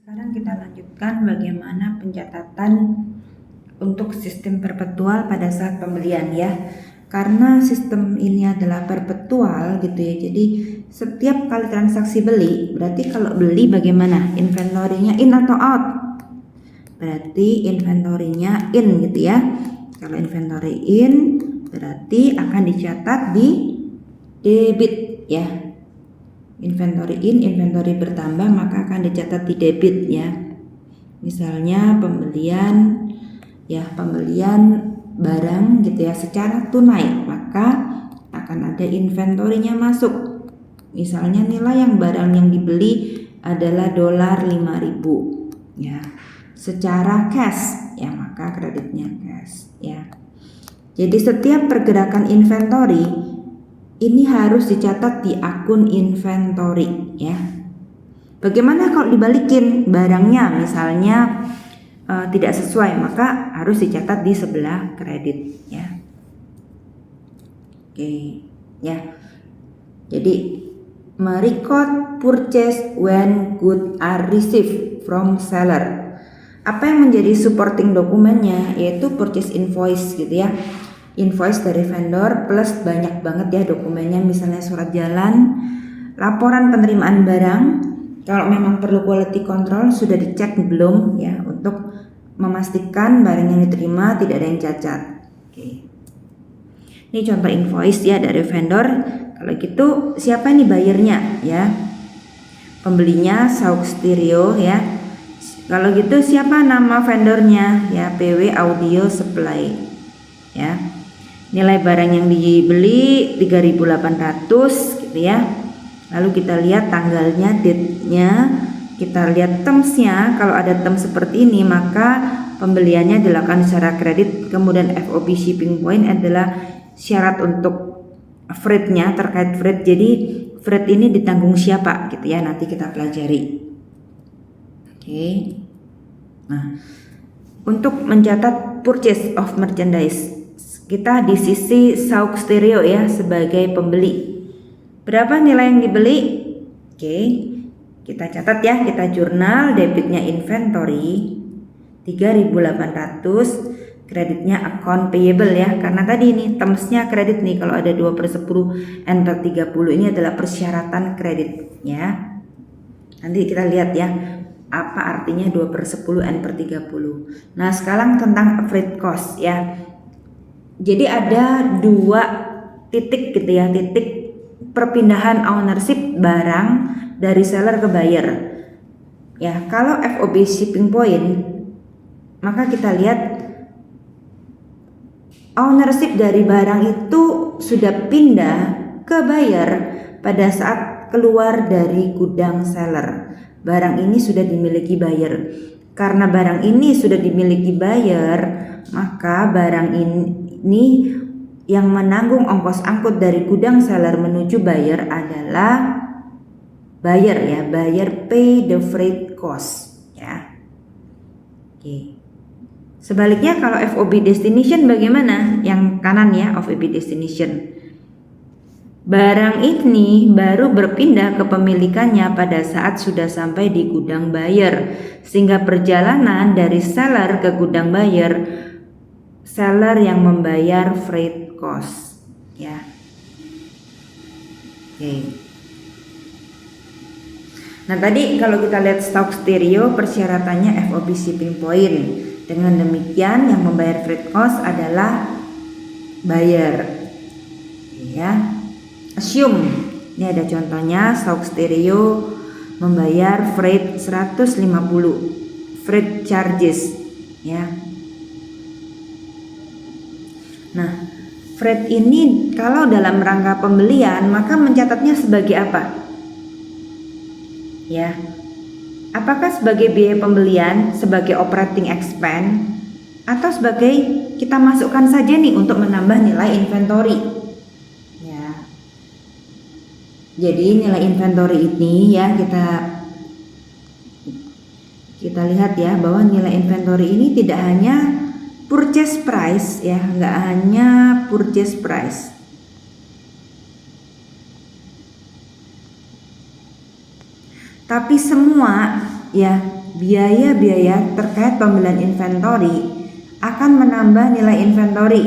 Sekarang kita lanjutkan bagaimana pencatatan untuk sistem perpetual pada saat pembelian ya. Karena sistem ini adalah perpetual gitu ya. Jadi setiap kali transaksi beli, berarti kalau beli bagaimana? Inventorinya in atau out? Berarti inventorinya in gitu ya. Kalau inventory in berarti akan dicatat di debit ya. Inventory in, inventory bertambah maka akan dicatat di debit ya. Misalnya pembelian barang gitu ya secara tunai, maka akan ada inventorinya masuk. Misalnya nilai yang barang yang dibeli adalah $5.000 ya. Secara cash ya, maka kreditnya cash ya. Jadi setiap pergerakan inventory ini harus dicatat di akun inventory ya. Bagaimana kalau dibalikin barangnya misalnya tidak sesuai, maka harus dicatat di sebelah kredit ya. Oke ya. Jadi merecord purchase when goods are received from seller. Apa yang menjadi supporting dokumennya yaitu purchase invoice gitu ya. Invoice dari vendor plus banyak banget ya dokumennya, misalnya surat jalan, laporan penerimaan barang. Kalau memang perlu quality control sudah dicek belum ya untuk memastikan barang yang diterima tidak ada yang cacat. Oke. Ini contoh invoice ya dari vendor. Kalau gitu siapa nih buyernya ya? Pembelinya Sauk Stereo ya. Kalau gitu siapa nama vendornya ya? PW Audio Supply ya. Nilai barang yang dibeli 3.800 gitu ya. Lalu kita lihat tanggalnya, date-nya, kita lihat terms-nya. Kalau ada terms seperti ini maka pembeliannya dilakukan secara kredit. Kemudian FOB shipping point adalah syarat untuk freight-nya, terkait freight. Jadi freight ini ditanggung siapa gitu ya, nanti kita pelajari. Oke. Nah, untuk mencatat purchase of merchandise kita di sisi Sauk Stereo ya sebagai pembeli. Berapa nilai yang dibeli? Oke, kita catat ya, kita jurnal debitnya inventory 3.800, kreditnya account payable ya. Karena tadi ini termsnya kredit nih, kalau ada 2/10 N/30 ini adalah persyaratan kredit ya. Nanti kita lihat ya apa artinya 2/10 N/30. Nah sekarang tentang freight cost ya. Jadi ada dua titik gitu ya, titik perpindahan ownership barang dari seller ke buyer. Ya, kalau FOB shipping point maka kita lihat ownership dari barang itu sudah pindah ke buyer pada saat keluar dari gudang seller. Barang ini sudah dimiliki buyer. Karena barang ini sudah dimiliki buyer, maka barang ini yang menanggung ongkos angkut dari gudang seller menuju buyer adalah buyer ya. Buyer pay the freight cost ya. Oke. Sebaliknya kalau FOB destination bagaimana? Yang kanan ya, FOB destination. Barang ini baru berpindah kepemilikannya pada saat sudah sampai di gudang buyer, sehingga perjalanan dari seller ke gudang buyer, seller yang membayar freight cost ya. Oke. Nah tadi kalau kita lihat Sauk Stereo persyaratannya FOB shipping point. Dengan demikian yang membayar freight cost adalah buyer ya. Assume, ini ada contohnya, Sauk Stereo membayar freight 150 freight charges ya. Nah, freight ini kalau dalam rangka pembelian maka mencatatnya sebagai apa? Ya. Apakah sebagai biaya pembelian, sebagai operating expense, atau sebagai kita masukkan saja nih untuk menambah nilai inventory? Jadi nilai inventory ini ya kita lihat ya bahwa nilai inventory ini tidak hanya purchase price ya, nggak hanya purchase price. Tapi semua ya biaya-biaya terkait pembelian inventory akan menambah nilai inventory.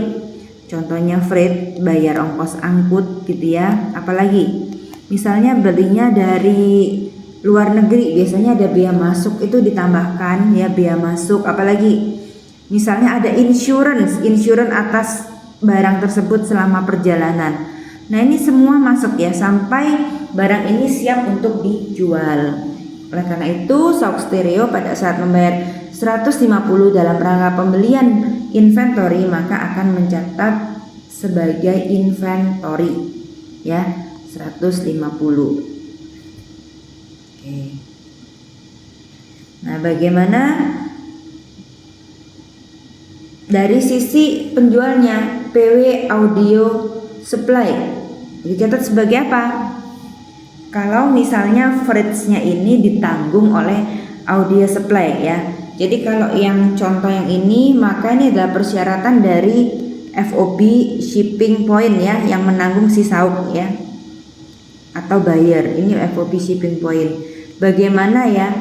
Contohnya freight, bayar ongkos angkut gitu ya. Apalagi misalnya belinya dari luar negeri, biasanya ada biaya masuk, itu ditambahkan ya biaya masuk. Apalagi misalnya ada insurance atas barang tersebut selama perjalanan. Nah ini semua masuk ya sampai barang ini siap untuk dijual. Oleh karena itu Sauk Stereo pada saat membayar 150 dalam rangka pembelian inventory maka akan mencatat sebagai inventory ya 150. Oke. Nah, bagaimana dari sisi penjualnya? PW Audio Supply dicatat sebagai apa? Kalau misalnya freight-nya ini ditanggung oleh Audio Supply ya. Jadi kalau yang contoh yang ini maka ini adalah persyaratan dari FOB shipping point ya yang menanggung si Sauk ya. Atau buyer, ini FOB shipping point. Bagaimana ya?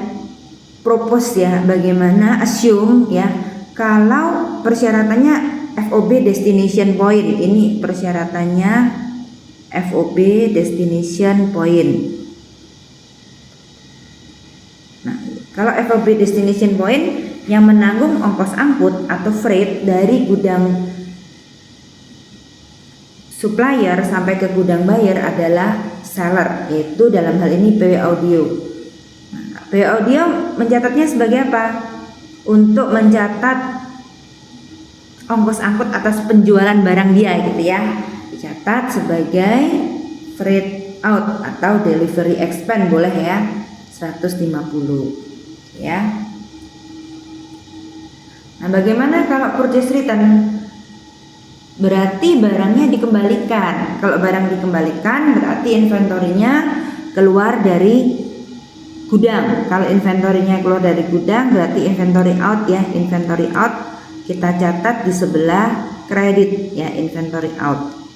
Propose ya, bagaimana assume ya kalau persyaratannya FOB destination point. Ini persyaratannya FOB destination point. Nah, kalau FOB destination point yang menanggung ongkos angkut atau freight dari gudang supplier sampai ke gudang buyer adalah seller, yaitu dalam hal ini PW Audio. Nah, PW Audio mencatatnya sebagai apa? Untuk mencatat ongkos angkut atas penjualan barang dia gitu ya. Dicatat sebagai freight out atau delivery expense boleh ya 150 ya. Nah bagaimana kalau purchase return? Berarti barangnya dikembalikan. Kalau barang dikembalikan berarti inventorinya keluar dari gudang. Kalau inventorinya keluar dari gudang berarti inventory out ya. Inventory out kita catat di sebelah kredit ya, inventory out.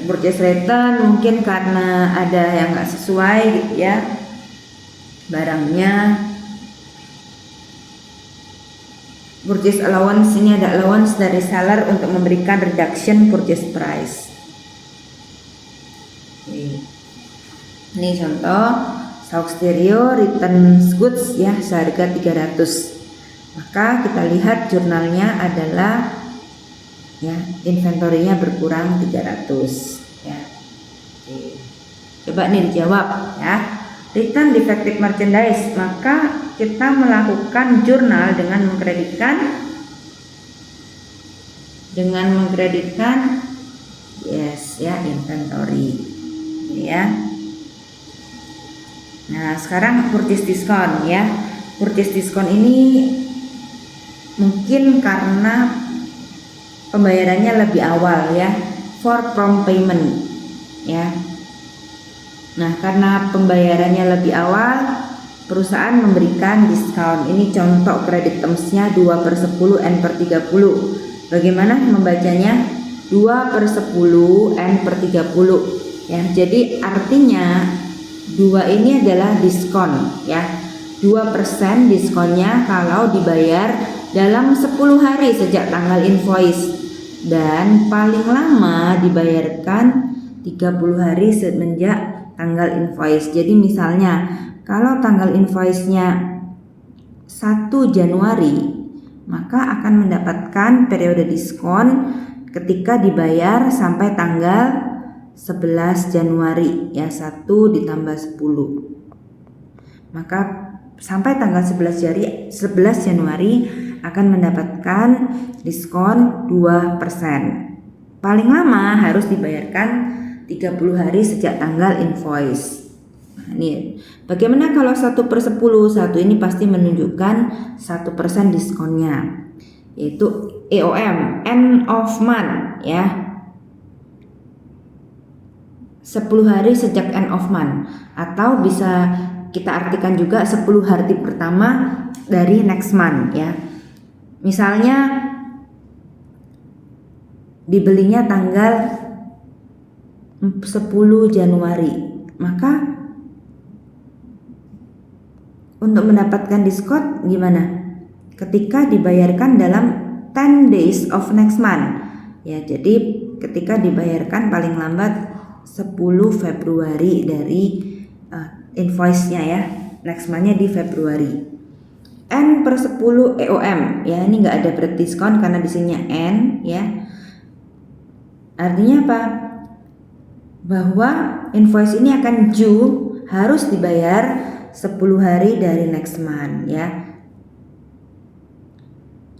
Purchase return mungkin karena ada yang nggak sesuai gitu ya barangnya. Purchase allowance, ini ada allowance dari seller untuk memberikan reduction purchase price. Ini contoh Sauk Stereo return goods ya seharga 300. Maka kita lihat jurnalnya adalah ya inventorinya berkurang 300 ya. Oke. Coba nih dijawab ya. Return defective merchandise, maka kita melakukan jurnal dengan mengkreditkan yes ya inventory ya. Nah sekarang purchase discount ya. Purchase discount ini mungkin karena pembayarannya lebih awal ya, for prompt payment ya. Nah karena pembayarannya lebih awal perusahaan memberikan diskon. Ini contoh credit terms-nya 2/10 N/30. Bagaimana membacanya? 2/10 N/30 ya. Jadi artinya 2 ini adalah diskon ya. 2% diskonnya kalau dibayar dalam 10 hari sejak tanggal invoice dan paling lama dibayarkan 30 hari semenjak tanggal invoice. Jadi misalnya kalau tanggal invoice-nya 1 Januari maka akan mendapatkan periode diskon ketika dibayar sampai tanggal 11 Januari ya, 1 ditambah 10. Maka sampai tanggal 11 Januari akan mendapatkan diskon 2%. Paling lama harus dibayarkan 30 hari sejak tanggal invoice. Nah, ini bagaimana kalau 1/10? 1 ini pasti menunjukkan 1% diskonnya, yaitu EOM, end of month ya. 10 hari sejak end of month, atau bisa kita artikan juga 10 hari pertama dari next month ya. Misalnya dibelinya tanggal 10 Januari, maka untuk mendapatkan diskon gimana? Ketika dibayarkan dalam 10 days of next month. Ya, jadi ketika dibayarkan paling lambat 10 Februari dari invoice-nya ya. Next month-nya di Februari. N per 10 EOM ya, ini nggak ada berat diskon karena di sini N ya. Artinya apa? Bahwa invoice ini akan due, harus dibayar 10 hari dari next month ya.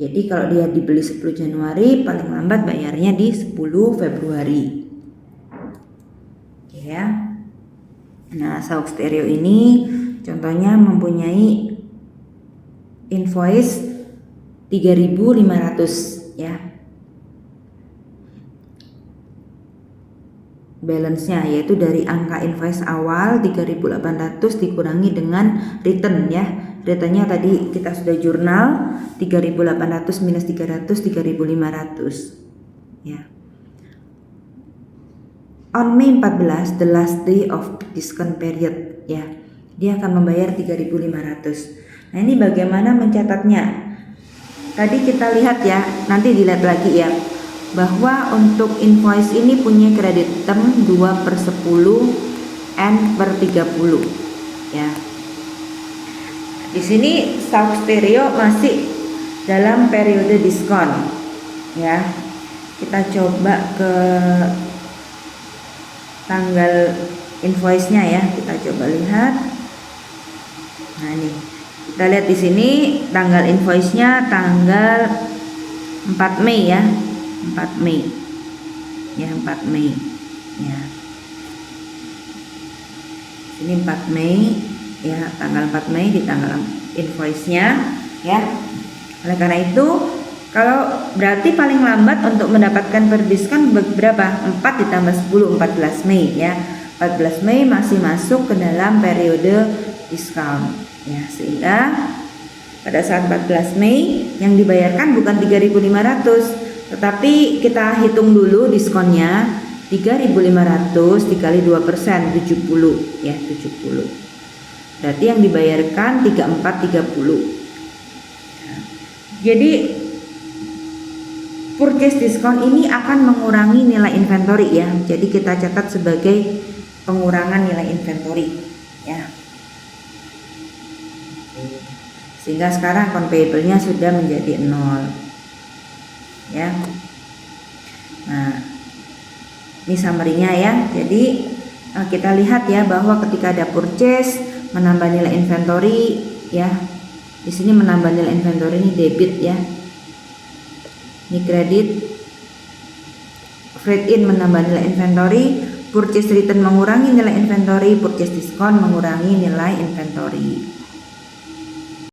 Jadi kalau dia dibeli 10 Januari paling lambat bayarnya di 10 Februari. Ya. Nah, Sauk Stereo ini contohnya mempunyai invoice 3.500 ya. Balance-nya yaitu dari angka invoice awal 3.800 dikurangi dengan return ya. Returnnya tadi kita sudah jurnal 3.800 minus 300 3.500 ya. On May 14 the last day of discount period ya. Dia akan membayar 3.500. Nah, ini bagaimana mencatatnya? Tadi kita lihat ya, nanti dilihat lagi ya, bahwa untuk invoice ini punya kredit term 2 per 10 N per 30 ya. Di sini Sauk Stereo masih dalam periode diskon ya. Kita coba ke tanggal invoice-nya ya, kita coba lihat. Nah, nih kita lihat di sini tanggal invoice-nya tanggal 4 Mei ya. 4 Mei ya, 4 Mei ya. Ini 4 Mei ya, tanggal 4 Mei di tanggal invoice-nya ya. Oleh karena itu, kalau berarti paling lambat untuk mendapatkan perdiskon berapa? 4 ditambah 10, 14 Mei ya. 14 Mei masih masuk ke dalam periode diskon ya, sehingga pada saat 14 Mei yang dibayarkan bukan 3.500, tetapi kita hitung dulu diskonnya 3.500 dikali 2%, 70 ya, 70. Berarti yang dibayarkan 3430. Jadi purchase diskon ini akan mengurangi nilai inventory ya. Jadi kita catat sebagai pengurangan nilai inventory ya. Sehingga sekarang account payable-nya sudah menjadi 0 ya. Nah, ini summary-nya ya. Jadi kita lihat ya bahwa ketika ada purchase menambah nilai inventory ya. Di sini menambah nilai inventory ini debit ya. Ini kredit. Freight in menambah nilai inventory, purchase return mengurangi nilai inventory, purchase discount mengurangi nilai inventory.